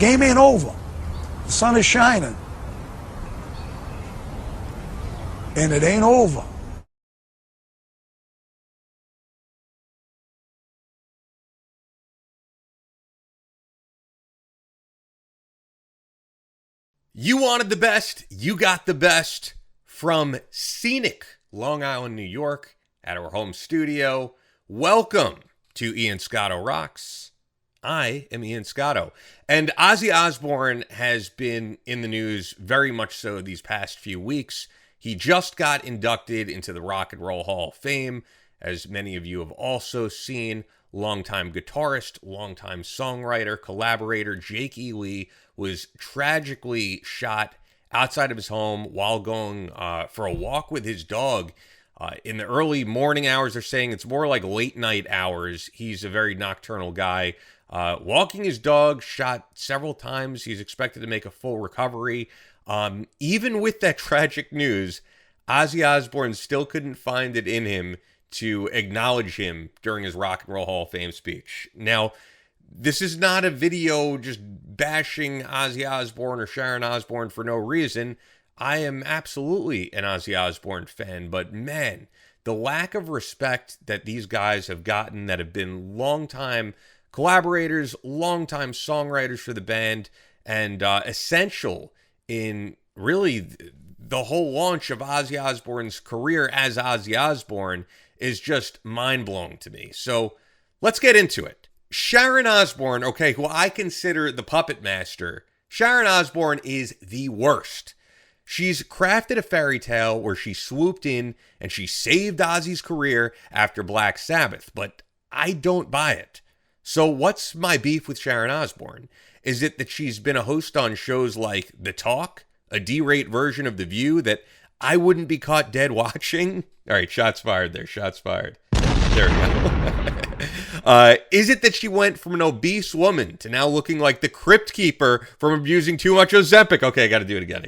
Game ain't over. The sun is shining. And it ain't over. You wanted the best, you got the best from scenic Long Island, New York, at our home studio. Welcome to Ian Scotto Rocks. I am Ian Scotto, and Ozzy Osbourne has been in the news very much so these past few weeks. He just got inducted into the Rock and Roll Hall of Fame, as many of you have also seen. Longtime guitarist, longtime songwriter, collaborator Jake E was tragically shot outside of his home while going for a walk with his dog. In the early morning hours, they're saying it's more like late night hours. He's a very nocturnal guy. Walking his dog, shot several times. He's expected to make a full recovery. Even with that tragic news, Ozzy Osbourne still couldn't find it in him to acknowledge him during his Rock and Roll Hall of Fame speech. Now, this is not a video just bashing Ozzy Osbourne or Sharon Osbourne for no reason. I am absolutely an Ozzy Osbourne fan, but man, the lack of respect that these guys have gotten that have been longtime collaborators, longtime songwriters for the band, and essential in really the whole launch of Ozzy Osbourne's career as Ozzy Osbourne is just mind-blowing to me. So let's get into it. Sharon Osbourne, okay, who I consider the puppet master, Sharon Osbourne is the worst. She's crafted a fairy tale where she swooped in and she saved Ozzy's career after Black Sabbath, but I don't buy it. So what's my beef with Sharon Osbourne? Is it that she's been a host on shows like The Talk, a D-rate version of The View that I wouldn't be caught dead watching? All right, shots fired there, shots fired. There we go. Is it that she went from an obese woman to now looking like the crypt keeper from abusing too much Ozempic? Okay, I gotta do it again.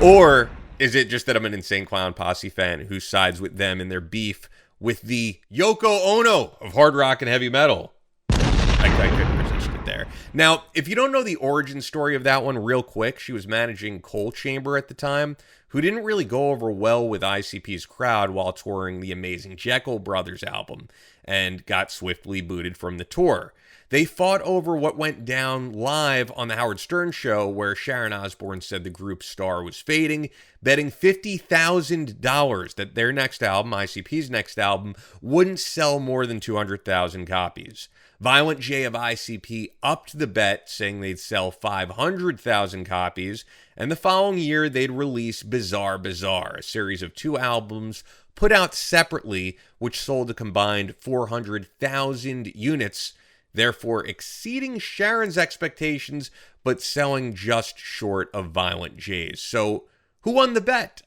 Or is it just that I'm an Insane Clown Posse fan who sides with them in their beef with the Yoko Ono of hard rock and heavy metal? I couldn't resist it there. Now, if you don't know the origin story of that one real quick, she was managing Coal Chamber at the time, who didn't really go over well with ICP's crowd while touring the Amazing Jekyll Brothers album, and got swiftly booted from the tour. They fought over what went down live on the Howard Stern show, where Sharon Osbourne said the group's star was fading, betting $50,000 that their next album, ICP's next album, wouldn't sell more than 200,000 copies. Violent J of ICP upped the bet, saying they'd sell 500,000 copies, and the following year they'd release Bizarre Bizarre, a series of 2 albums put out separately, which sold a combined 400,000 units, therefore exceeding Sharon's expectations, but selling just short of Violent J's. So, who won the bet?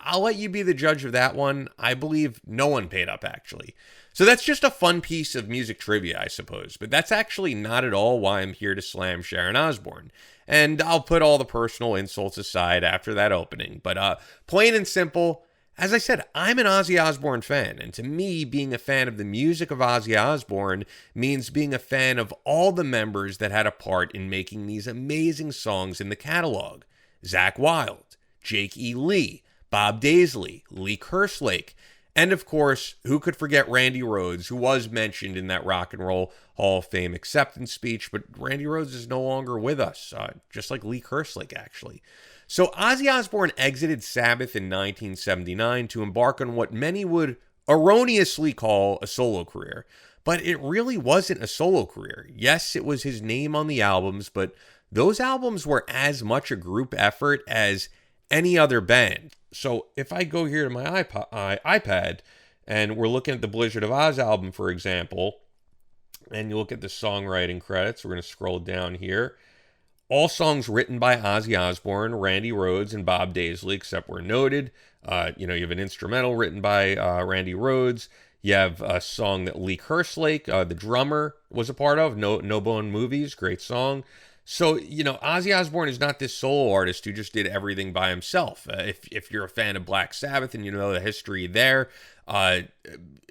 I'll let you be the judge of that one. I believe no one paid up, actually. So that's just a fun piece of music trivia, I suppose. But that's actually not at all why I'm here to slam Sharon Osbourne. And I'll put all the personal insults aside after that opening. But plain and simple, as I said, I'm an Ozzy Osbourne fan. And to me, being a fan of the music of Ozzy Osbourne means being a fan of all the members that had a part in making these amazing songs in the catalog. Zakk Wylde, Jake E. Lee, Bob Daisley, Lee Kerslake, and of course, who could forget Randy Rhoads, who was mentioned in that Rock and Roll Hall of Fame acceptance speech, but Randy Rhoads is no longer with us, just like Lee Kerslake, actually. So Ozzy Osbourne exited Sabbath in 1979 to embark on what many would erroneously call a solo career, but it really wasn't a solo career. Yes, it was his name on the albums, but those albums were as much a group effort as any other band. So if I go here to my iPad and we're looking at the Blizzard of Oz album, for example, and you look at the songwriting credits, we're going to scroll down here. All songs written by Ozzy Osbourne, Randy Rhoads, and Bob Daisley, except where noted. You have an instrumental written by Randy Rhoads. You have a song that Lee Kerslake, the drummer, was a part of, No Bone Movies, great song. So, Ozzy Osbourne is not this solo artist who just did everything by himself. If you're a fan of Black Sabbath and you know the history there,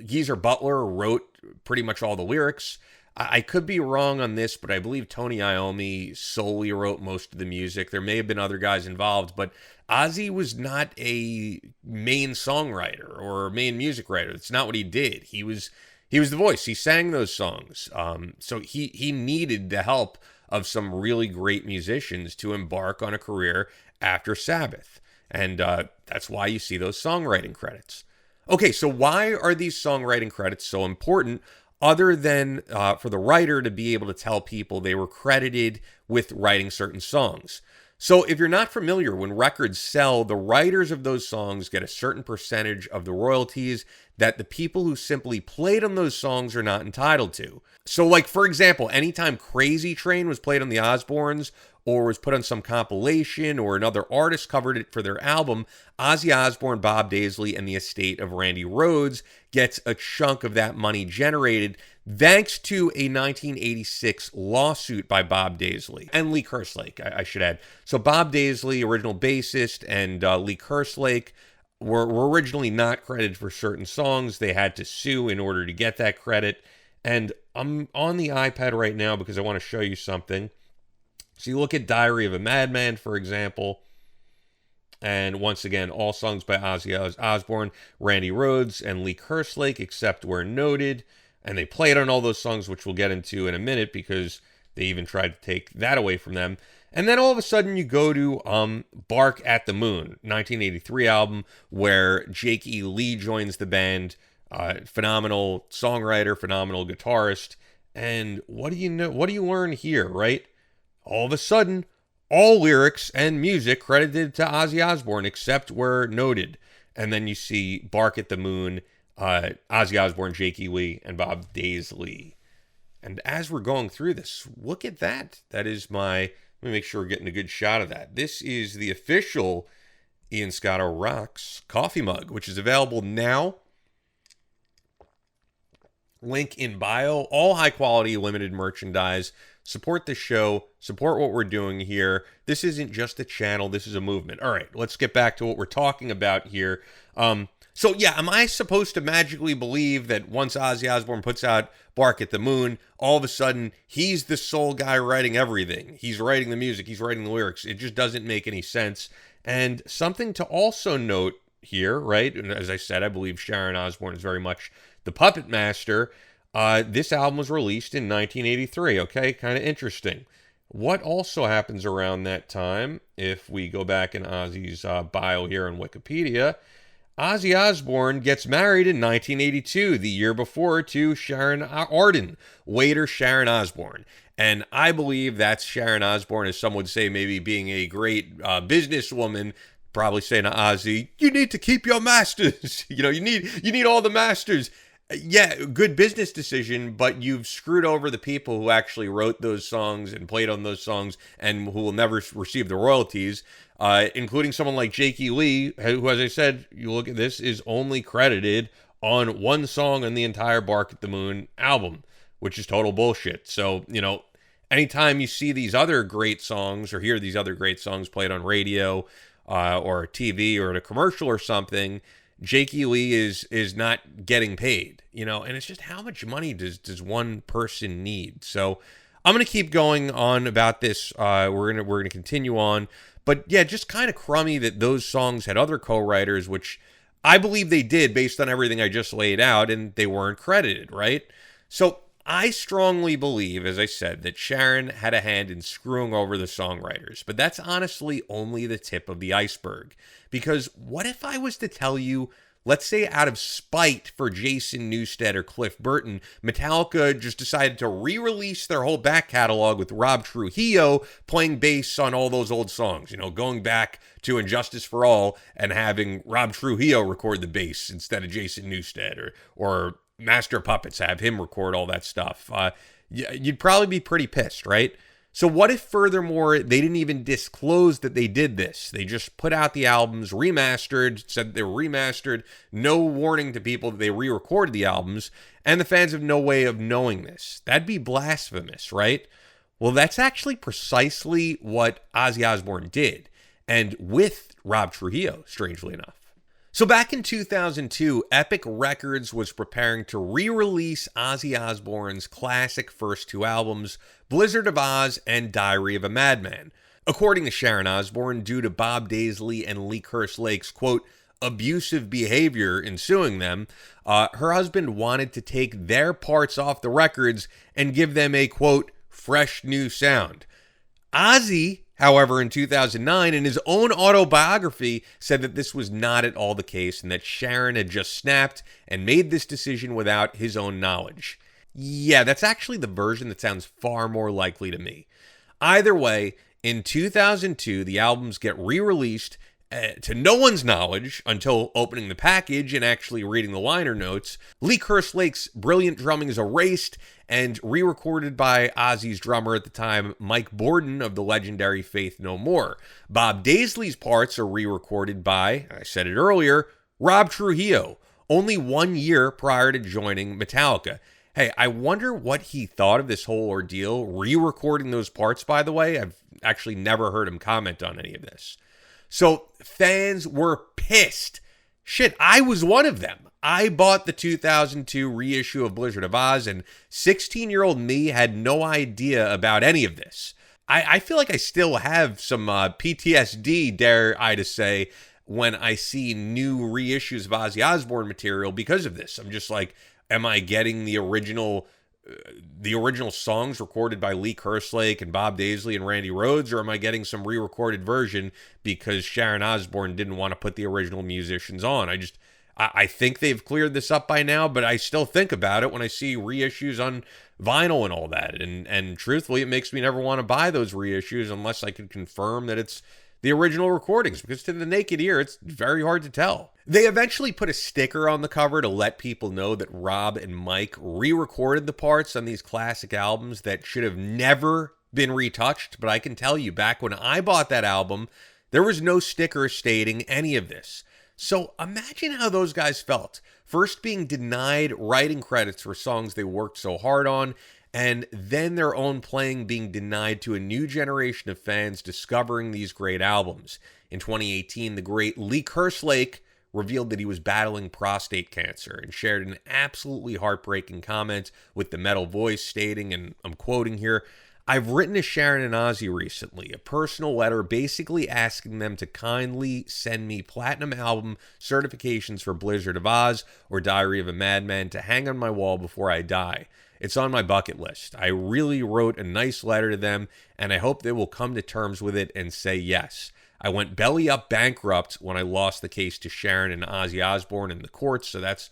Geezer Butler wrote pretty much all the lyrics. I could be wrong on this, but I believe Tony Iommi solely wrote most of the music. There may have been other guys involved, but Ozzy was not a main songwriter or main music writer. That's not what he did. He was the voice. He sang those songs. So he needed the help of some really great musicians to embark on a career after Sabbath. And that's why you see those songwriting credits. Okay, so why are these songwriting credits so important, other than for the writer to be able to tell people they were credited with writing certain songs? So if you're not familiar, when records sell, the writers of those songs get a certain percentage of the royalties that the people who simply played on those songs are not entitled to. So like, for example, anytime Crazy Train was played on the Osbournes, or was put on some compilation, or another artist covered it for their album, Ozzy Osbourne, Bob Daisley, and the estate of Randy Rhoads gets a chunk of that money generated thanks to a 1986 lawsuit by Bob Daisley and Lee Kerslake, I should add. So Bob Daisley, original bassist, and Lee Kerslake were originally not credited for certain songs. They had to sue in order to get that credit. And I'm on the iPad right now because I want to show you something. So you look at Diary of a Madman, for example, and once again, all songs by Ozzy Osbourne, Randy Rhoads, and Lee Kerslake, except where noted. And they played on all those songs, which we'll get into in a minute, because they even tried to take that away from them. And then all of a sudden you go to Bark at the Moon, 1983 album, where Jake E. Lee joins the band. Phenomenal songwriter, phenomenal guitarist. And what do you know? What do you learn here, right? All of a sudden, all lyrics and music credited to Ozzy Osbourne, except where noted. And then you see Bark at the Moon, Ozzy Osbourne, Jake E. Lee, and Bob Daisley. And as we're going through this, look at that. That is let me make sure we're getting a good shot of that. This is the official Ian Scotto Rocks coffee mug, which is available now. Link in bio. All high quality limited merchandise. Support the show. Support what we're doing here. This isn't just a channel. This is a movement. All right, let's get back to what we're talking about here. So yeah, am I supposed to magically believe that once Ozzy Osbourne puts out Bark at the Moon, all of a sudden he's the sole guy writing everything? He's writing the music. He's writing the lyrics. It just doesn't make any sense. And something to also note here, right? And as I said, I believe Sharon Osbourne is very much the puppet master. This album was released in 1983, okay? Kind of interesting. What also happens around that time, if we go back in Ozzy's bio here on Wikipedia, Ozzy Osbourne gets married in 1982, the year before, to Sharon Arden, later Sharon Osbourne. And I believe that's Sharon Osbourne, as some would say, maybe being a great businesswoman, probably saying to Ozzy, you need to keep your masters. You need all the masters. Yeah, good business decision, but you've screwed over the people who actually wrote those songs and played on those songs and who will never receive the royalties, including someone like Jake E. Lee, who, as I said, you look at this, is only credited on one song on the entire Bark at the Moon album, which is total bullshit. So, anytime you see these other great songs or hear these other great songs played on radio or TV or in a commercial or something, Jake E. Lee is not getting paid, and it's just how much money does one person need? So I'm going to keep going on about this. We're going to continue on, but yeah, just kind of crummy that those songs had other co-writers, which I believe they did based on everything I just laid out, and they weren't credited, right? So I strongly believe, as I said, that Sharon had a hand in screwing over the songwriters, but that's honestly only the tip of the iceberg. Because what if I was to tell you, let's say out of spite for Jason Newsted or Cliff Burton, Metallica just decided to re-release their whole back catalog with Rob Trujillo playing bass on all those old songs, going back to Injustice for All and having Rob Trujillo record the bass instead of Jason Newsted, or Master Puppets have him record all that stuff. You'd probably be pretty pissed, right? So what if, furthermore, they didn't even disclose that they did this? They just put out the albums, remastered, said they were remastered, no warning to people that they re-recorded the albums, and the fans have no way of knowing this. That'd be blasphemous, right? Well, that's actually precisely what Ozzy Osbourne did, and with Rob Trujillo, strangely enough. So back in 2002, Epic Records was preparing to re-release Ozzy Osbourne's classic first two albums, Blizzard of Oz and Diary of a Madman. According to Sharon Osbourne, due to Bob Daisley and Lee Kerslake's, quote, abusive behavior ensuing them, her husband wanted to take their parts off the records and give them a, quote, fresh new sound. Ozzy, however, in 2009, in his own autobiography, said that this was not at all the case and that Sharon had just snapped and made this decision without his own knowledge. Yeah, that's actually the version that sounds far more likely to me. Either way, in 2002, the albums get re-released to no one's knowledge until opening the package and actually reading the liner notes. Lee Kerslake's brilliant drumming is erased and re-recorded by Ozzy's drummer at the time, Mike Borden of the legendary Faith No More. Bob Daisley's parts are re-recorded by, I said it earlier, Rob Trujillo, only 1 year prior to joining Metallica. Hey, I wonder what he thought of this whole ordeal, re-recording those parts, by the way. I've actually never heard him comment on any of this. So fans were pissed. Shit, I was one of them. I bought the 2002 reissue of Blizzard of Oz, and 16-year-old me had no idea about any of this. I feel like I still have some PTSD, dare I to say, when I see new reissues of Ozzy Osbourne material because of this. I'm just like, am I getting the original songs recorded by Lee Kerslake and Bob Daisley and Randy Rhoads, or am I getting some re-recorded version because Sharon Osbourne didn't want to put the original musicians on? I think they've cleared this up by now, but I still think about it when I see reissues on vinyl and all that. And truthfully, it makes me never want to buy those reissues unless I can confirm that it's the original recordings, because to the naked ear, it's very hard to tell. They eventually put a sticker on the cover to let people know that Rob and Mike re-recorded the parts on these classic albums that should have never been retouched. But I can tell you, back when I bought that album, there was no sticker stating any of this. So imagine how those guys felt. First being denied writing credits for songs they worked so hard on, and then their own playing being denied to a new generation of fans discovering these great albums. In 2018, the great Lee Kerslake revealed that he was battling prostate cancer and shared an absolutely heartbreaking comment with the Metal Voice stating, and I'm quoting here, "I've written to Sharon and Ozzy recently, a personal letter basically asking them to kindly send me platinum album certifications for Blizzard of Oz or Diary of a Madman to hang on my wall before I die. It's on my bucket list. I really wrote a nice letter to them, and I hope they will come to terms with it and say yes. I went belly up bankrupt when I lost the case to Sharon and Ozzy Osbourne in the courts, so that's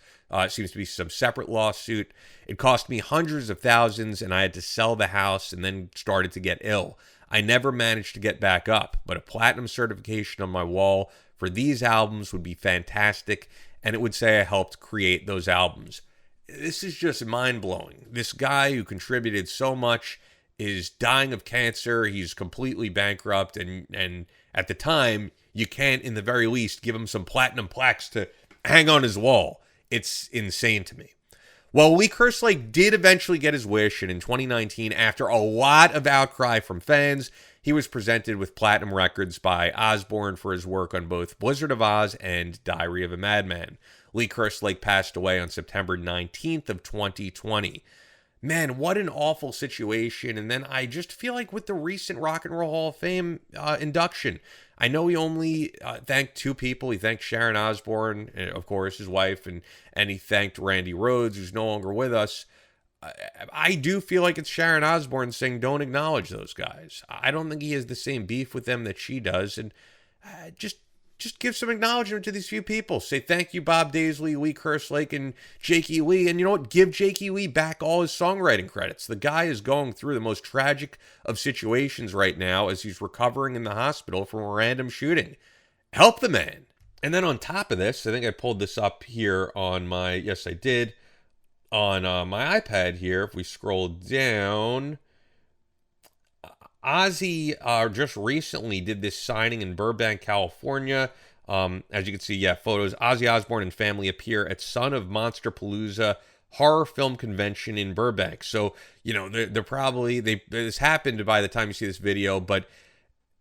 seems to be some separate lawsuit. It cost me hundreds of thousands, and I had to sell the house and then started to get ill. I never managed to get back up, but a platinum certification on my wall for these albums would be fantastic, and it would say I helped create those albums." This is just mind-blowing. This guy who contributed so much is dying of cancer. He's completely bankrupt, and at the time, you can't, in the very least, give him some platinum plaques to hang on his wall. It's insane to me. Well, Lee Kerslake did eventually get his wish, and in 2019, after a lot of outcry from fans, he was presented with platinum records by Osbourne for his work on both Blizzard of Oz and Diary of a Madman. Lee Kerslake passed away on September 19th of 2020. Man, what an awful situation. And then I just feel like with the recent Rock and Roll Hall of Fame induction, I know he only thanked two people. He thanked Sharon Osbourne, of course, his wife, and he thanked Randy Rhoads, who's no longer with us. I do feel like it's Sharon Osbourne saying don't acknowledge those guys. I don't think he has the same beef with them that she does. And just give some acknowledgement to these few people. Say thank you, Bob Daisley, Lee Kerslake, and Jake E. Lee. And you know what? Give Jake E. Lee back all his songwriting credits. The guy is going through the most tragic of situations right now as he's recovering in the hospital from a random shooting. Help the man. And then on top of this, I think I pulled this up here on my, yes, I did, on my iPad here. If we scroll down, Ozzy just recently did this signing in Burbank, California. As you can see, photos. Ozzy Osbourne and family appear at Son of Monsterpalooza horror film convention in Burbank. So, you know, they're probably, this happened by the time you see this video, but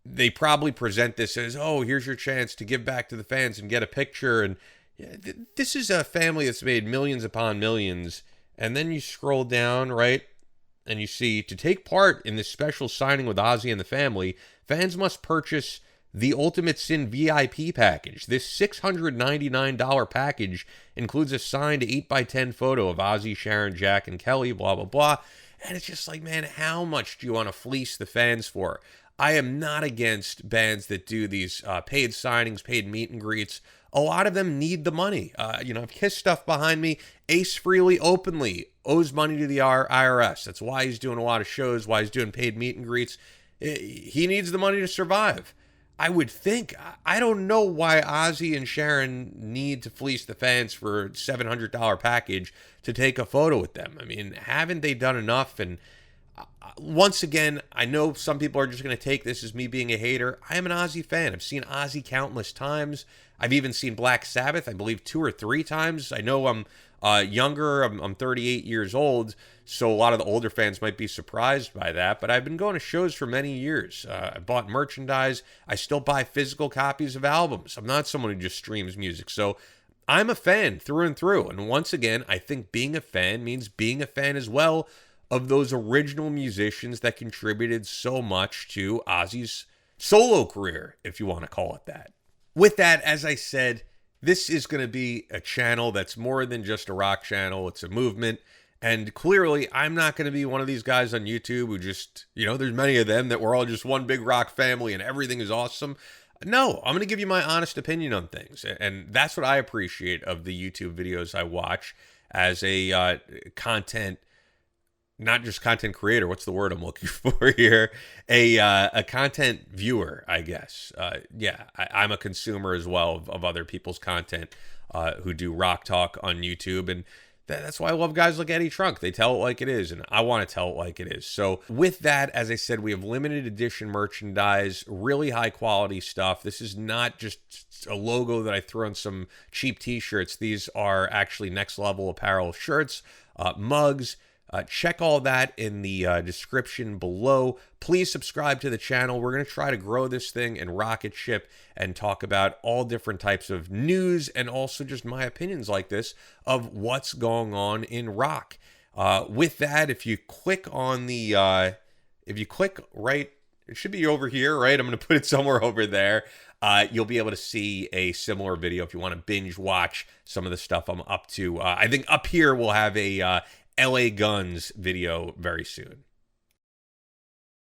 they probably present this as, oh, here's your chance to give back to the fans and get a picture. And this is a family that's made millions upon millions. And then you scroll down, right? And you see, to take part in this special signing with Ozzy and the Family, fans must purchase the Ultimate Sin VIP package. This $699 package includes a signed 8x10 photo of Ozzy, Sharon, Jack, and Kelly, blah, blah, blah. And it's just like, man, how much do you want to fleece the fans for? I am not against bands that do these paid signings, paid meet and greets. A lot of them need the money. I've Kiss stuff behind me. Ace Frehley openly owes money to the IRS. That's why he's doing a lot of shows, why he's doing paid meet and greets. He needs the money to survive. I would think. I don't know why Ozzy and Sharon need to fleece the fans for a $700 package to take a photo with them. I mean, haven't they done enough? And once again, I know some people are just going to take this as me being a hater. I am an Ozzy fan. I've seen Ozzy countless times. I've even seen Black Sabbath, I believe, 2 or 3 times. I know I'm younger. I'm 38 years old, so a lot of the older fans might be surprised by that. But I've been going to shows for many years. I bought merchandise. I still buy physical copies of albums. I'm not someone who just streams music. So I'm a fan through and through. And once again, I think being a fan means being a fan as well of those original musicians that contributed so much to Ozzy's solo career, if you want to call it that. With that, as I said, this is going to be a channel that's more than just a rock channel. It's a movement. And clearly, I'm not going to be one of these guys on YouTube who just, there's many of them that we're all just one big rock family and everything is awesome. No, I'm going to give you my honest opinion on things. And that's what I appreciate of the YouTube videos I watch as a content, not just content creator, what's the word I'm looking for here? A content viewer, I guess. I'm a consumer as well of other people's content who do rock talk on YouTube. And that's why I love guys like Eddie Trunk. They tell it like it is, and I want to tell it like it is. So with that, as I said, we have limited edition merchandise, really high quality stuff. This is not just a logo that I threw on some cheap t-shirts. These are actually next level apparel shirts, mugs. Check all that in the description below. Please subscribe to the channel. We're going to try to grow this thing and rocket ship and talk about all different types of news and also just my opinions like this of what's going on in rock. With that, if you click on the, right, it should be over here, right? I'm going to put it somewhere over there. You'll be able to see a similar video if you want to binge watch some of the stuff I'm up to. I think up here we'll have a LA Guns video very soon.